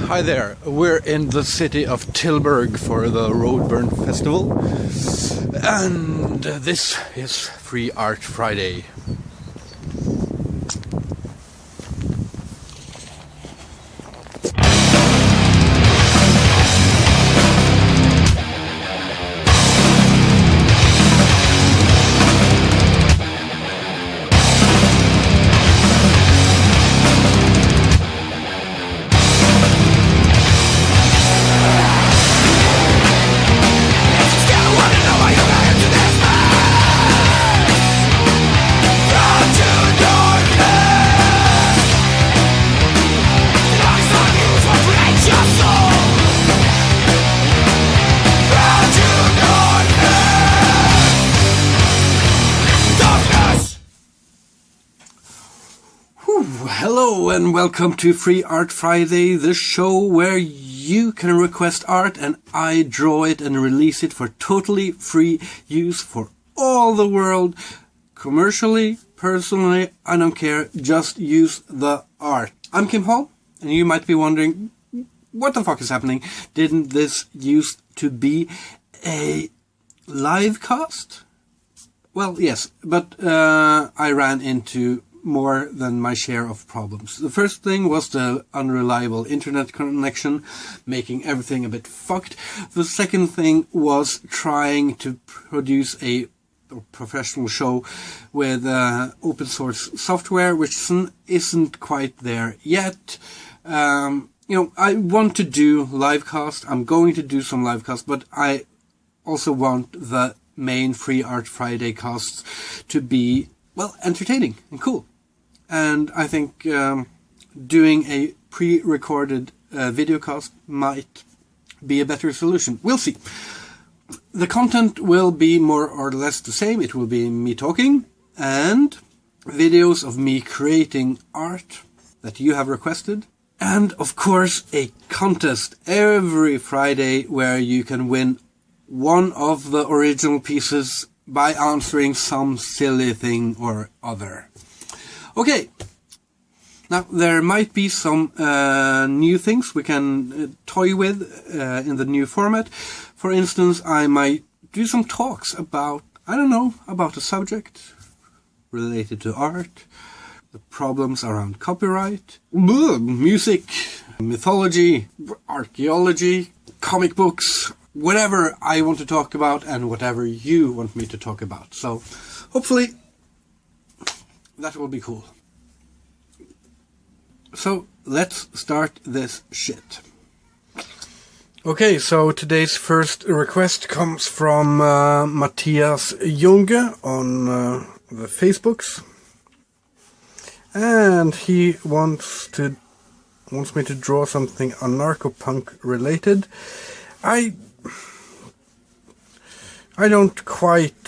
Hi there, we're in the city of Tilburg for the Roadburn Festival, and this is Free Art Friday. Hello and welcome to Free Art Friday, the show where you can request art and I draw it and release it for totally free use for all the world. Commercially, personally, I don't care, just use the art. I'm Kim Hall, and you might be wondering, what the fuck is happening? Didn't this used to be a live cast? Well, yes, but I ran into more than my share of problems. The first thing was the unreliable internet connection, making everything a bit fucked. The second thing was trying to produce a professional show with open source software, which isn't quite there yet. I want to do livecast. I'm going to do some livecast, but I also want the main Free Art Friday casts to be, well, entertaining and cool. And I think doing a pre-recorded videocast might be a better solution. We'll see. The content will be more or less the same. It will be me talking and videos of me creating art that you have requested. And of course a contest every Friday where you can win one of the original pieces by answering some silly thing or other. Okay, now there might be some new things we can toy with in the new format. For instance, I might do some talks about, about a subject related to art, the problems around copyright, music, mythology, archaeology, comic books, whatever I want to talk about and whatever you want me to talk about. So hopefully that will be cool. So let's start this shit. Okay, so today's first request comes from Matthias Junge on the Facebooks, and he wants me to draw something anarcho-punk related. I don't quite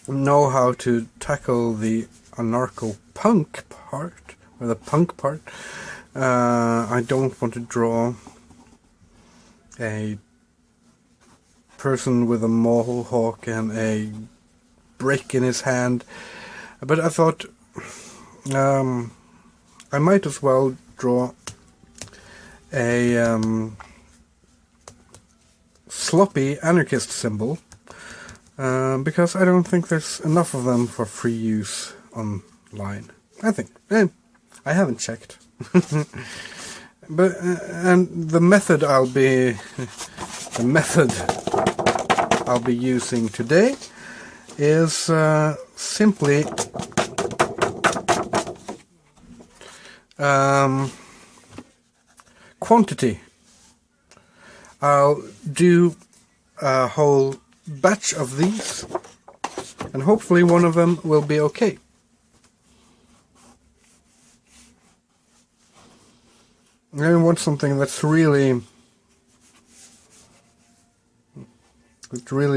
know how to tackle the anarcho-punk part, or the punk part. I don't want to draw a person with a mohawk and a brick in his hand, but I thought I might as well draw a sloppy anarchist symbol, because I don't think there's enough of them for free use online. I think. I haven't checked. But and the method I'll be using today is simply quantity. I'll do a whole batch of these, and hopefully one of them will be okay. I want something that's really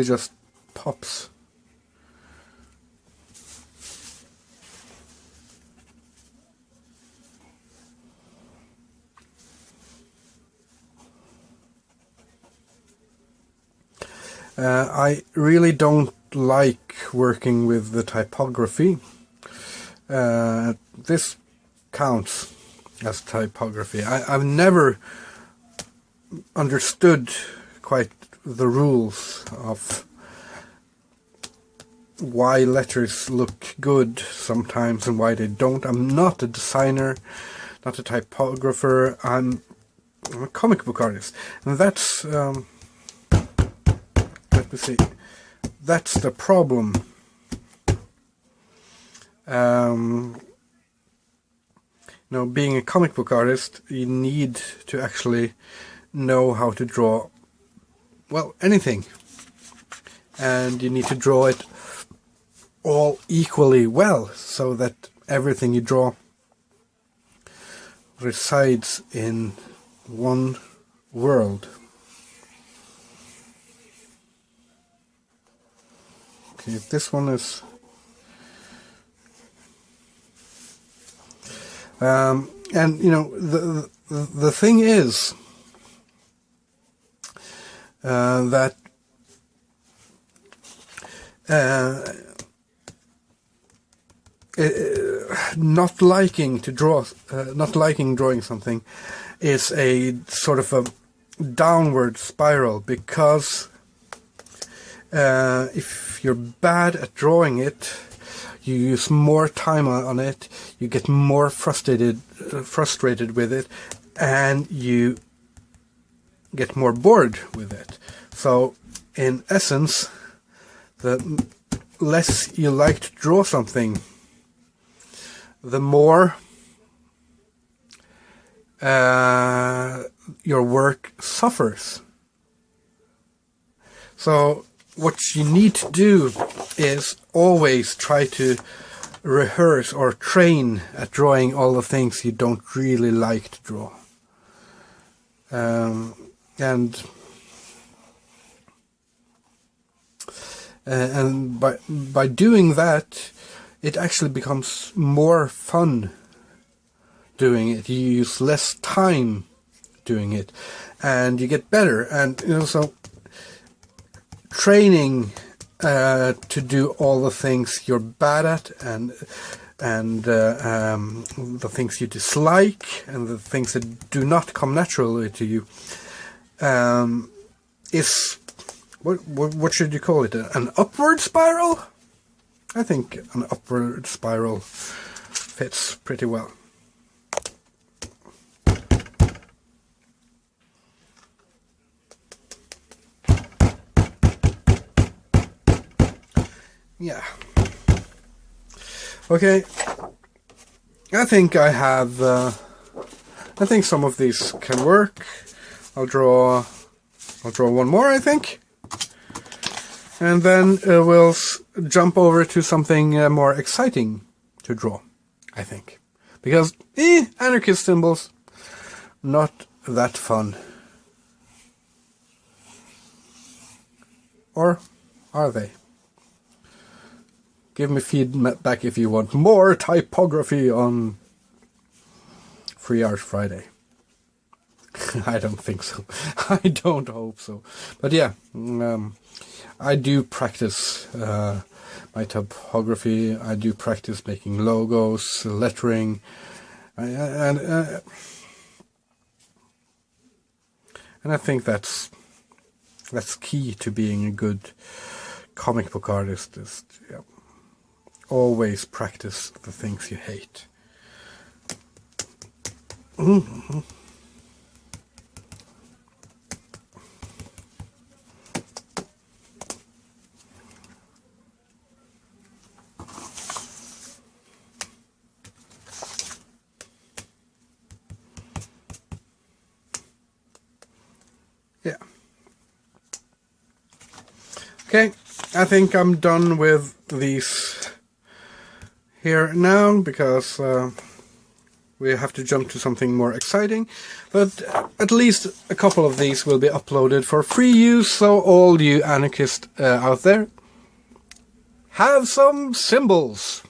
just pops. I really don't like working with the typography. This counts. as typography. I've never understood quite the rules of why letters look good sometimes and why they don't. I'm not a designer, not a typographer. I'm a comic book artist, and that's let me see. That's the problem. Being a comic book artist, you need to actually know how to draw, well, anything, and you need to draw it all equally well, so that everything you draw resides in one world. Okay, this one is and the thing is that not liking drawing something is a sort of a downward spiral, because if you're bad at drawing it, you use more time on it, you get more frustrated with it, and you get more bored with it. So in essence, the less you like to draw something, the more your work suffers. So what you need to do is always try to rehearse or train at drawing all the things you don't really like to draw. And by doing that, it actually becomes more fun doing it. You use less time doing it, and you get better. And so training to do all the things you're bad at, and the things you dislike, and the things that do not come naturally to you, is what should you call it? An upward spiral? I think an upward spiral fits pretty well. Yeah. Okay. I think I have. I think some of these can work. I'll draw one more, I think, and then we'll jump over to something more exciting to draw, I think, because anarchist symbols, not that fun. Or are they? Give me feedback if you want more typography on Free Art Friday. I don't think so. I don't hope so. But yeah, I do practice my typography. I do practice making logos, lettering, and I think that's key to being a good comic book artist. Is always practice the things you hate. Mm-hmm. Yeah. Okay, I think I'm done with these here now, because we have to jump to something more exciting. But at least a couple of these will be uploaded for free use, so all you anarchists out there, have some symbols.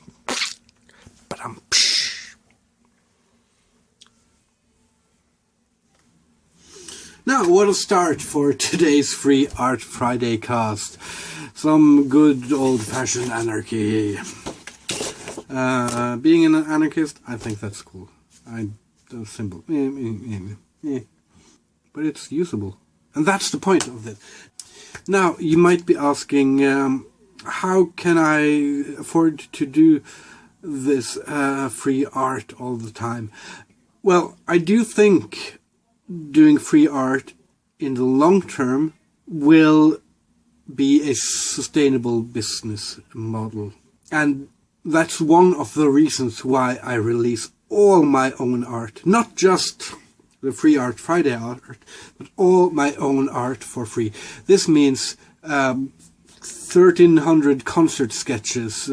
Now, what a start for today's Free Art Friday cast. Some good old-fashioned anarchy. Being an anarchist, I think that's cool. I the symbol. But it's usable. And that's the point of it. Now, you might be asking, how can I afford to do this free art all the time? Well, I do think doing free art in the long term will be a sustainable business model. And that's one of the reasons why I release all my own art. Not just the Free Art Friday art, but all my own art for free. This means 1,300 concert sketches,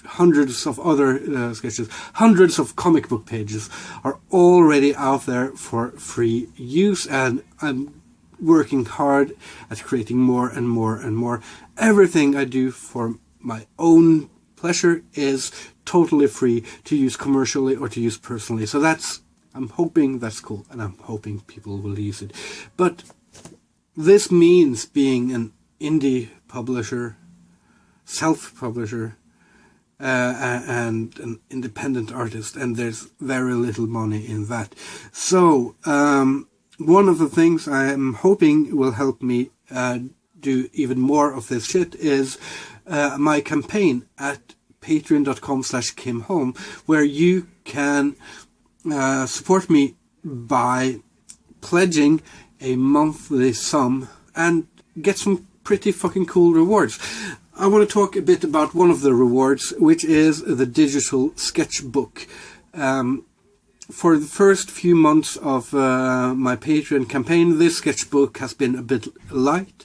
hundreds of other sketches, hundreds of comic book pages are already out there for free use, and I'm working hard at creating more and more and more. Everything I do for my own pleasure is totally free to use commercially or to use personally. So I'm hoping that's cool, and I'm hoping people will use it. But this means being an indie publisher, self-publisher, and an independent artist, and there's very little money in that. So one of the things I'm hoping will help me do even more of this shit is my campaign at patreon.com/KimHolm, where you can support me by pledging a monthly sum and get some pretty fucking cool rewards. I want to talk a bit about one of the rewards, which is the digital sketchbook. For the first few months of my Patreon campaign, this sketchbook has been a bit light,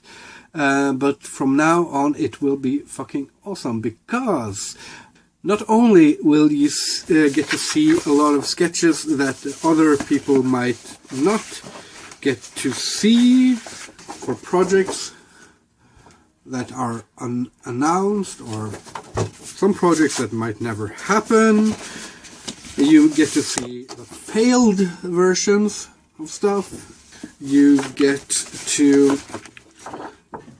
but from now on it will be fucking awesome, because not only will you get to see a lot of sketches that other people might not get to see for projects that are unannounced, or some projects that might never happen. You get to see the failed versions of stuff. You get to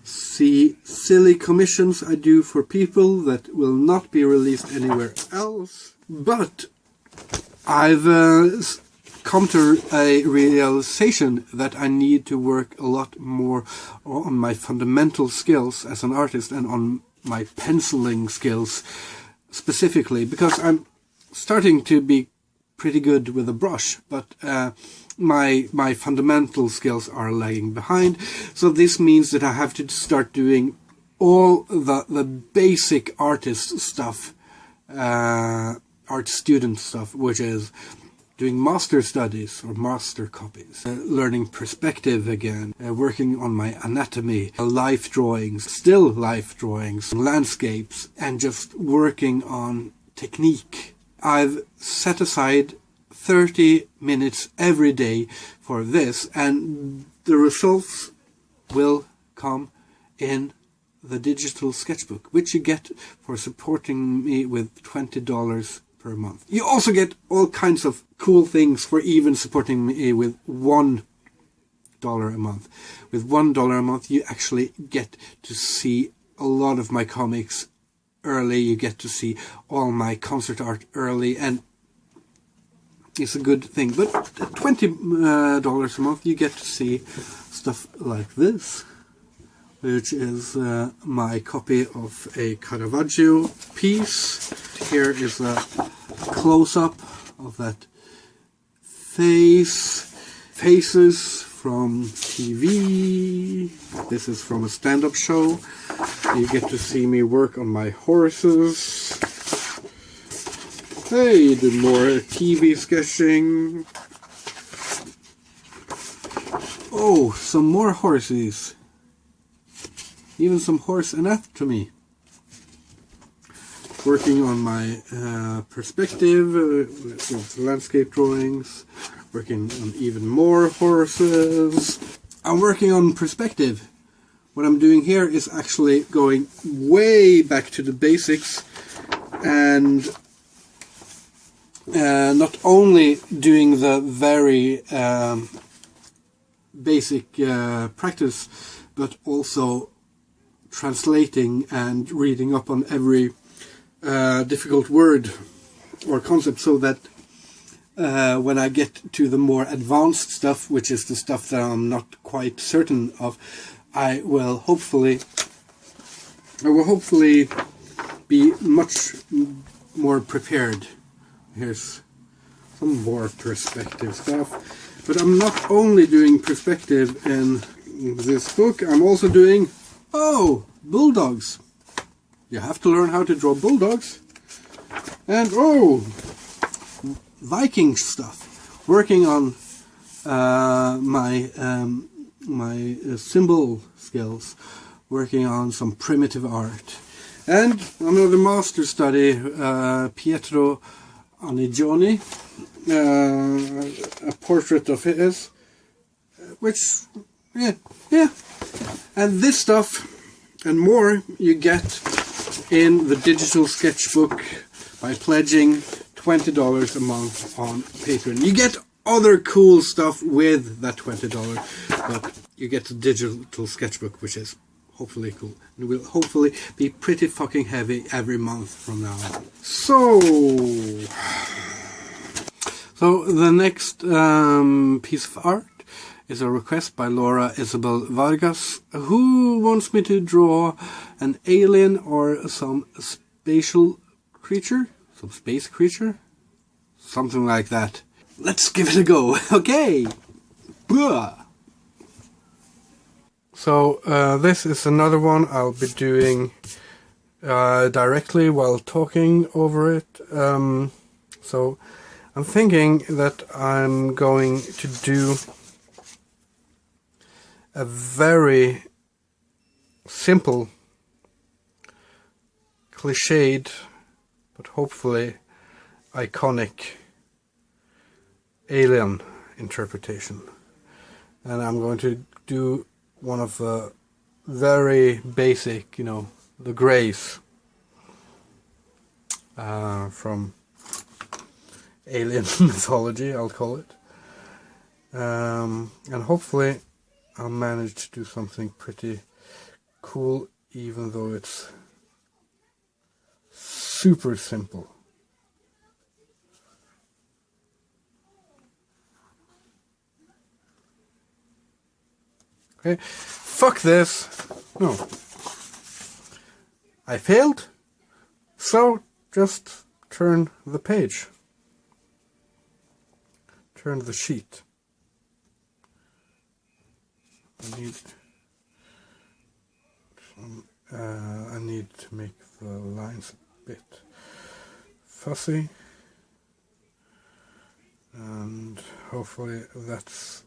see silly commissions I do for people that will not be released anywhere else. But I've come to a realization that I need to work a lot more on my fundamental skills as an artist and on my penciling skills specifically, because I'm starting to be pretty good with a brush, but my fundamental skills are lagging behind. So this means that I have to start doing all the basic artist stuff, art student stuff, which is doing master studies or master copies, learning perspective again, working on my anatomy, life drawings, still life drawings, landscapes, and just working on technique. I've set aside 30 minutes every day for this, and the results will come in the digital sketchbook, which you get for supporting me with $20 per month. You also get all kinds of cool things for even supporting me with $1 a month. With $1 a month, you actually get to see a lot of my comics early. You get to see all my concert art early, and it's a good thing. But at $20 a month, you get to see stuff like this, which is my copy of a Caravaggio piece. Here is a close-up of that faces from TV. This is from a stand-up show. You get to see me work on my horses. Hey, do more TV sketching. Oh, some more horses. Even some horse anatomy. Working on my perspective with landscape drawings. Working on even more horses. I'm working on perspective. What I'm doing here is actually going way back to the basics, and not only doing the very basic practice, but also translating and reading up on every difficult word or concept, so that when I get to the more advanced stuff, which is the stuff that I'm not quite certain of, I will hopefully be much more prepared. Here's some more perspective stuff. But I'm not only doing perspective in this book, I'm also doing, bulldogs. You have to learn how to draw bulldogs. And Viking stuff. Working on my symbol skills. Working on some primitive art. And another master study, Pietro Anigioni, a portrait of his, which, yeah. And this stuff and more you get in the digital sketchbook by pledging $20 a month on Patreon. You get other cool stuff with that $20, but you get the digital sketchbook, which is hopefully cool. It will hopefully be pretty fucking heavy every month from now on. So the next piece of art is a request by Laura Isabel Vargas, who wants me to draw an alien or some spatial creature, some space creature, something like that. Let's give it a go. Okay. Blah. So this is another one I'll be doing directly while talking over it. So I'm thinking that I'm going to do a very simple, cliched, but hopefully iconic alien interpretation. And I'm going to do one of the very basic, the Greys from alien mythology, I'll call it. And hopefully I'll manage to do something pretty cool, even though it's super simple. Okay, fuck this. No. I failed, so just turn the page. Turn the sheet. I need to make the lines a bit fussy, and hopefully that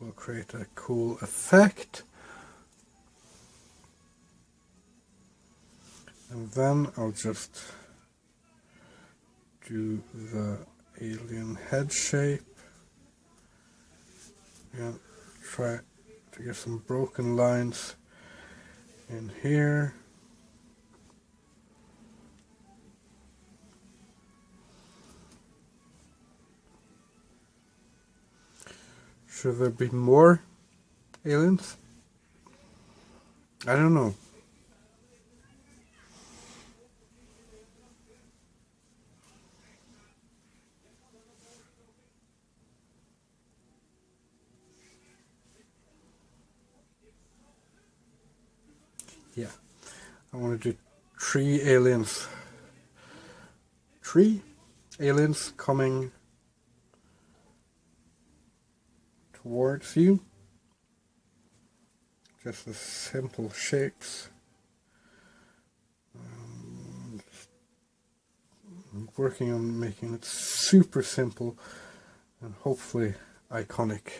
will create a cool effect. And then I'll just do the alien head shape. Yeah, try to get some broken lines in here. Should there be more aliens? I don't know. Yeah, I want to do 3 aliens. 3 aliens coming towards you. Just the simple shapes. I'm working on making it super simple and hopefully iconic.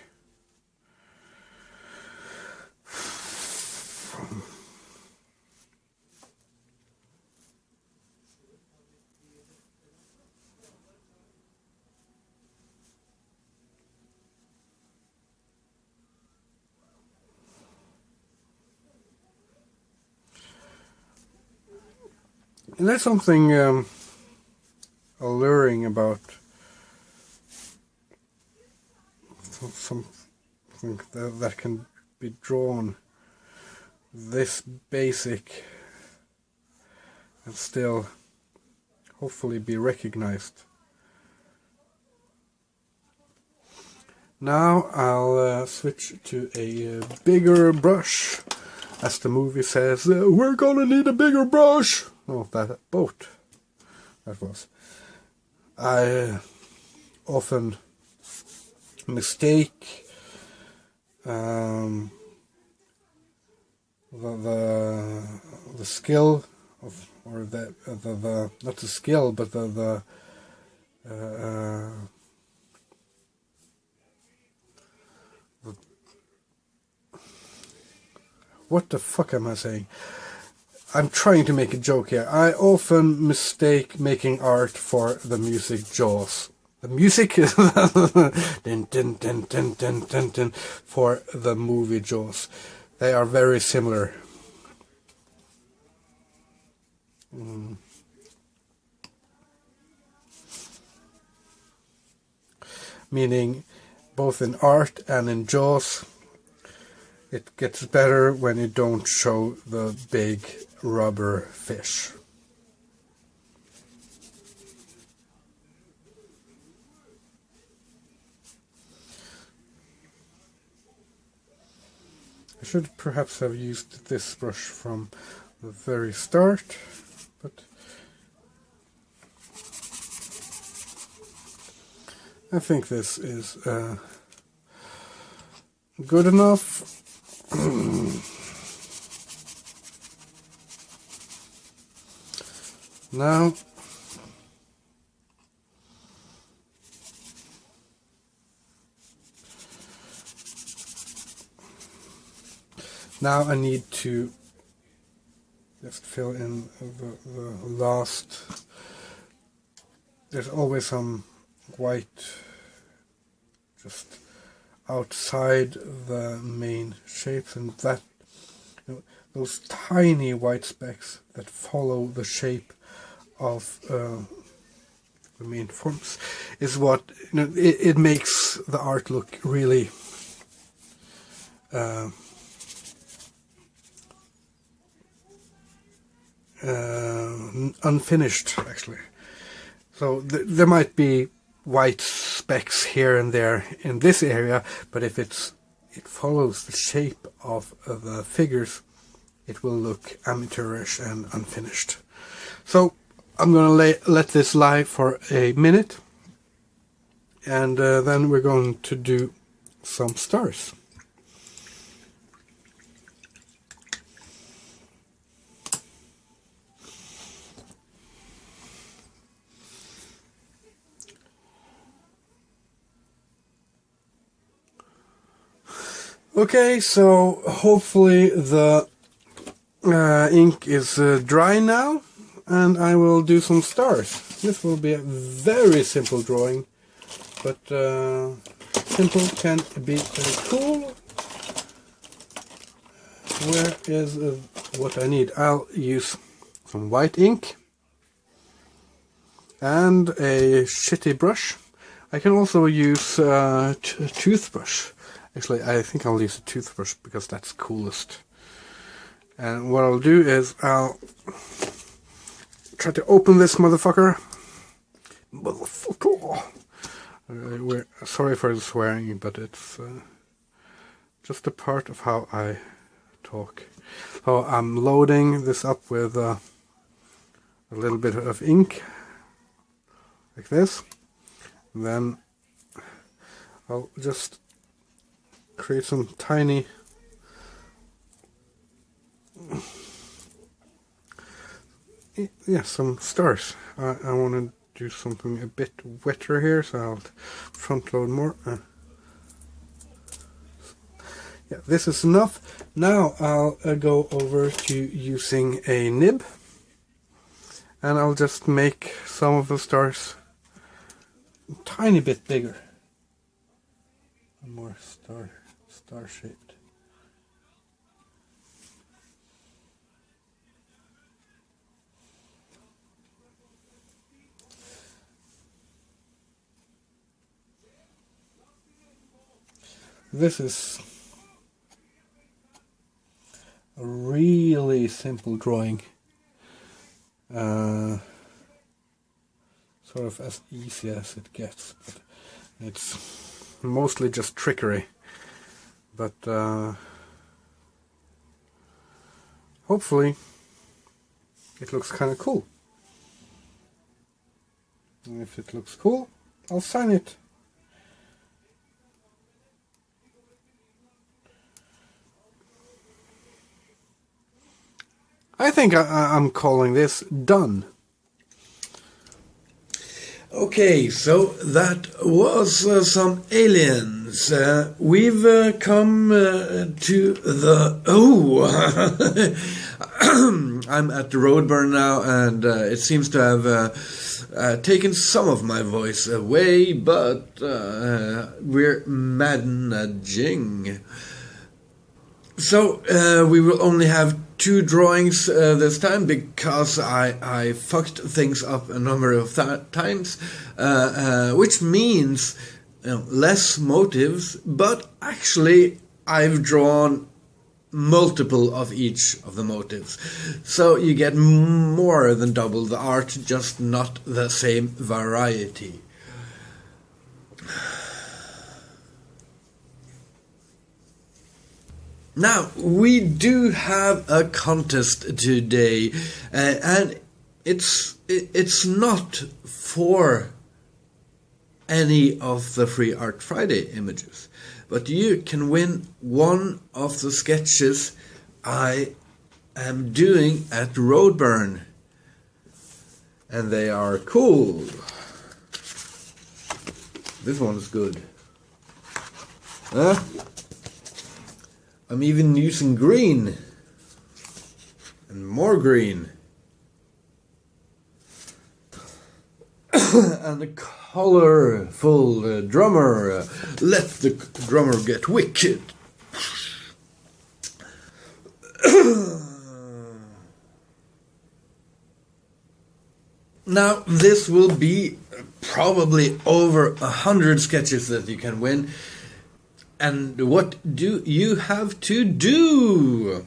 And there's something alluring about something that can be drawn this basic and still hopefully be recognized Now I'll switch to a bigger brush. As the movie says, we're gonna need a bigger brush. Oh, that boat. That was. I often mistake the skill of, or the not the skill, but the what the fuck am I saying? I'm trying to make a joke here. I often mistake making art for the music Jaws. The music is din, din, din, din, din, din, din, for the movie Jaws. They are very similar. Meaning, both in art and in Jaws, it gets better when you don't show the big rubber fish. I should perhaps have used this brush from the very start, but I think this is good enough. Now I need to just fill in the last. There's always some white just outside the main shapes, and that, you know, those tiny white specks that follow the shape of the main forms is what, you know, it makes the art look really unfinished, actually. So there might be white specks here and there in this area, but if it follows the shape of the figures, it will look amateurish and unfinished. So I'm gonna let this lie for a minute, and then we're going to do some stars. Okay, so hopefully the ink is dry now, and I will do some stars. This will be a very simple drawing, but simple can be cool. Where is what I need? I'll use some white ink and a shitty brush. I can also use a toothbrush. Actually, I think I'll use a toothbrush because that's coolest. And what I'll do is I'll try to open this motherfucker. We're sorry for the swearing, but it's just a part of how I talk. So I'm loading this up with a little bit of ink, like this. And then I'll just create some tiny some stars. I want to do something a bit wetter here, so I'll front load more. Yeah, this is enough. Now I'll go over to using a nib, and I'll just make some of the stars a tiny bit bigger and more star shaped. This is a really simple drawing, sort of as easy as it gets, but it's mostly just trickery. But hopefully it looks kind of cool. And if it looks cool, I'll sign it. I think I'm calling this done. Okay, so that was some aliens. We've come to the... Oh! I'm at the Roadburn now, and it seems to have taken some of my voice away, but we're managing. So we will only have 2 drawings this time, because I fucked things up a number of times, which means less motives, but actually I've drawn multiple of each of the motives. So you get more than double the art, just not the same variety. Now, we do have a contest today, and it's not for any of the Free Art Friday images, but you can win one of the sketches I am doing at Roadburn, and they are cool. This one's good. I'm even using green and more green and a colorful drummer. Let the drummer get wicked. Now this will be probably over 100 sketches that you can win. And what do you have to do?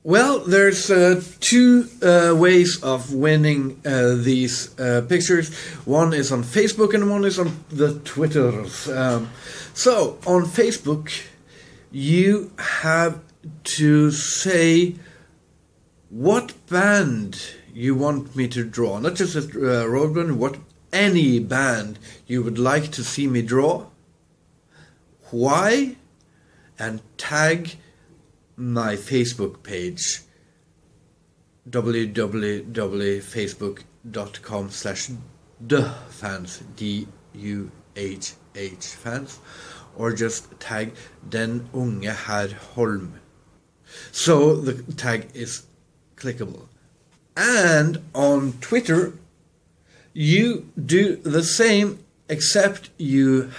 Well, there's 2 ways of winning these pictures. One is on Facebook and one is on the Twitters. So, on Facebook, you have to say what band you want me to draw. Not just at Roadburn, any band you would like to see me draw. Why? And tag my Facebook page, www.facebook.com/duhfans, D-U-H-H fans, or just tag Den Unge Herr Holm. So the tag is clickable. And on Twitter, you do the same, except you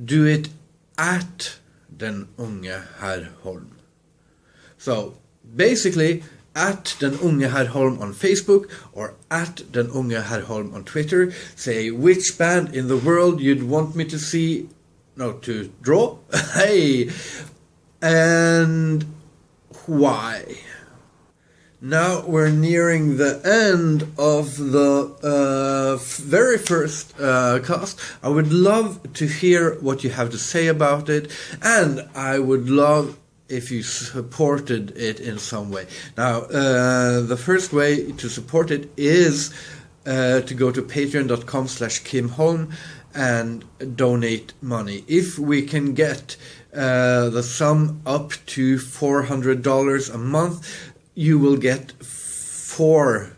do it at Den Unge Herr Holm. So basically, at Den Unge Herr Holm on Facebook or at Den Unge Herr Holm on Twitter, say which band in the world you'd want me to to draw. Hey, and why. Now we're nearing the end of the very first cast. I would love to hear what you have to say about it, and I would love if you supported it in some way. Now, the first way to support it is to go to patreon.com/KimHolm and donate money. If we can get the sum up to $400 a month, you will get 4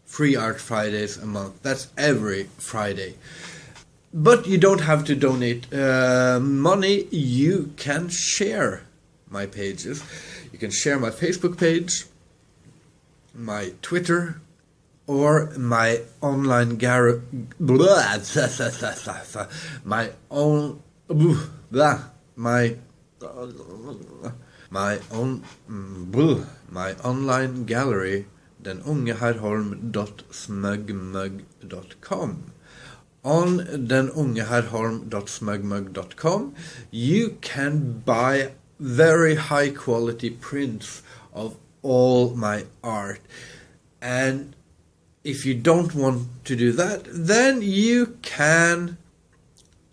Free Art Fridays a month. That's every Friday. But you don't have to donate money. You can share my pages. You can share my Facebook page, my Twitter, or my online my online gallery, denungeherrholm.smugmug.com. On denungeherrholm.smugmug.com you can buy very high quality prints of all my art. And if you don't want to do that, then you can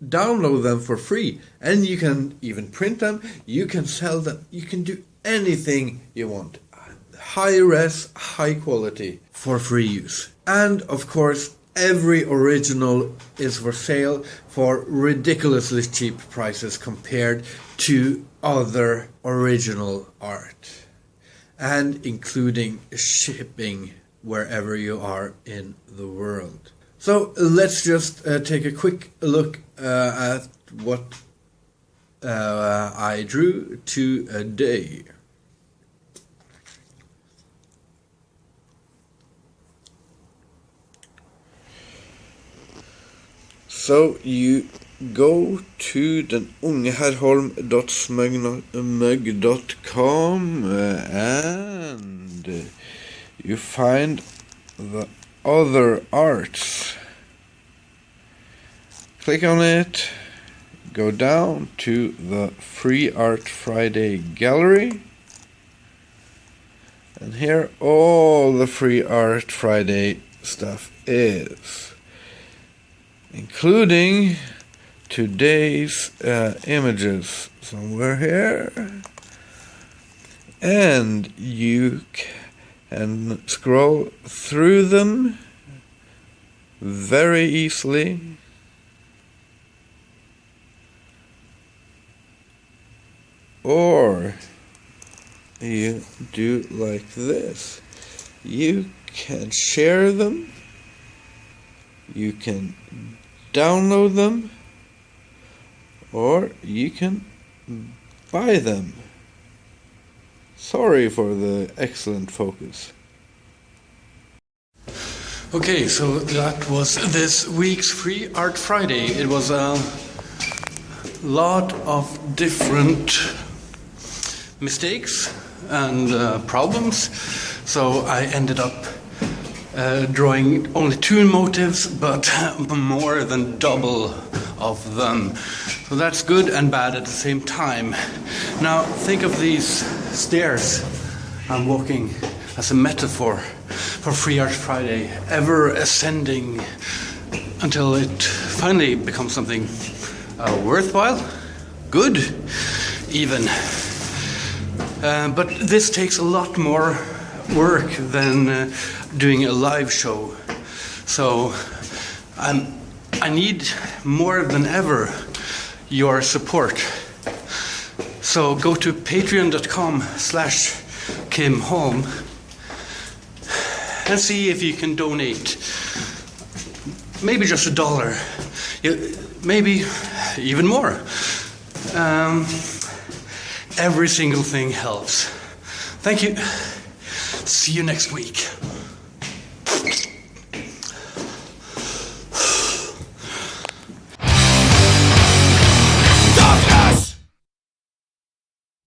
download them for free, and you can even print them, you can sell them, you can do anything you want. High res, high quality for free use. And of course, every original is for sale for ridiculously cheap prices compared to other original art, and including shipping wherever you are in the world. So let's just take a quick look at what I drew today. So you go to denungeherholm.smug.com and you find the other arts. Click on it, go down to the Free Art Friday gallery, and here all the Free Art Friday stuff is, including today's images somewhere here, and you can scroll through them very easily. Or you do like this. You can share them, you can download them, or you can buy them. Sorry for the excellent focus. Okay, so that was this week's Free Art Friday. It was a lot of different mistakes and problems, so I ended up drawing only 2 motives, but more than double of them. So that's good and bad at the same time. Now think of these stairs I'm walking as a metaphor for Free Art Friday, ever ascending until it finally becomes something worthwhile, good even. But this takes a lot more work than doing a live show. So I need more than ever your support. So go to patreon.com/KimHolm and see if you can donate. Maybe just $1, maybe even more. Every single thing helps. Thank you. See you next week.